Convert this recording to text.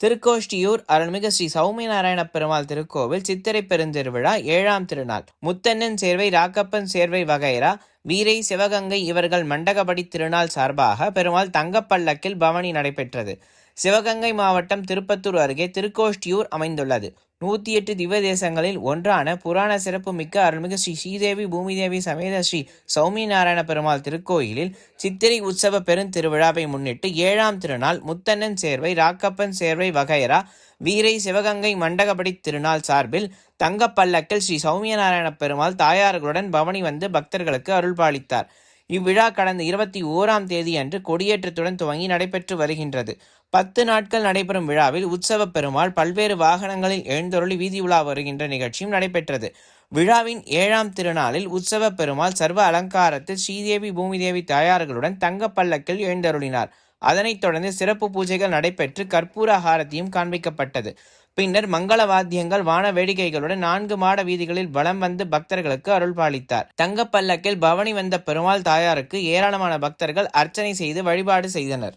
திருக்கோஷ்டியூர் அருள்மிகு ஸ்ரீ சௌமியநாராயண பெருமாள் திருக்கோவில் சித்திரை பெருந்திருவிழா 7ஆம் திருநாள். முத்தண்ணன் சேர்வை, ராக்கப்பன் சேர்வை வகைரா, வீரை, சிவகங்கை இவர்கள் மண்டகப்படி திருநாள் சார்பாக பெருமாள் தங்கப்பல்லக்கில் பவனி நடைபெற்றது. சிவகங்கை மாவட்டம் திருப்பத்தூர் அருகே திருக்கோஷ்டியூர் அமைந்துள்ளது. 108 திவ்ய தேசங்களில் ஒன்றான புராண சிறப்பு மிக்க அருள்மிகு ஸ்ரீ ஸ்ரீதேவி பூமிதேவி சமேத ஸ்ரீ சௌமியநாராயண பெருமாள் திருக்கோயிலில் சித்திரை உற்சவ பெருந்திருவிழாவை முன்னிட்டு 7ஆம் திருநாள் முத்தண்ணன் சேர்வை, ராக்கப்பன் சேர்வை வகைரா, வீரை, சிவகங்கை மண்டகப்படி திருநாள் சார்பில் தங்கப்பல்லக்கில் ஸ்ரீ சௌமியநாராயண பெருமாள் தாயார்களுடன் பவனி வந்து பக்தர்களுக்கு அருள்பாலித்தார். இவ்விழா கடந்த 21ஆம் தேதி அன்று கொடியேற்றத்துடன் துவங்கி நடைபெற்று வருகின்றது. 10 நாட்கள் நடைபெறும் விழாவில் உற்சவ பெருமாள் பல்வேறு வாகனங்களில் எழுந்தருளி வீதி உலா வருகின்ற நிகழ்ச்சியும் நடைபெற்றது. விழாவின் 7ஆம் திருநாளில் உற்சவ பெருமாள் சர்வ அலங்காரத்தில் ஸ்ரீதேவி பூமிதேவி தாயார்களுடன் தங்கப்பல்லக்கில் எழுந்தருளினார். அதனைத் தொடர்ந்து சிறப்பு பூஜைகள் நடைபெற்று கற்பூர ஆரத்தியும் காண்பிக்கப்பட்டது. பின்னர் மங்கள வாத்தியங்கள், வான வேடிக்கைகளுடன் 4 மாட வீதிகளில் வலம் வந்து பக்தர்களுக்கு அருள்பாலித்தார். தங்கப்பல்லக்கில் பவனி வந்த பெருமாள் தாயாருக்கு ஏராளமான பக்தர்கள் அர்ச்சனை செய்து வழிபாடு செய்தனர்.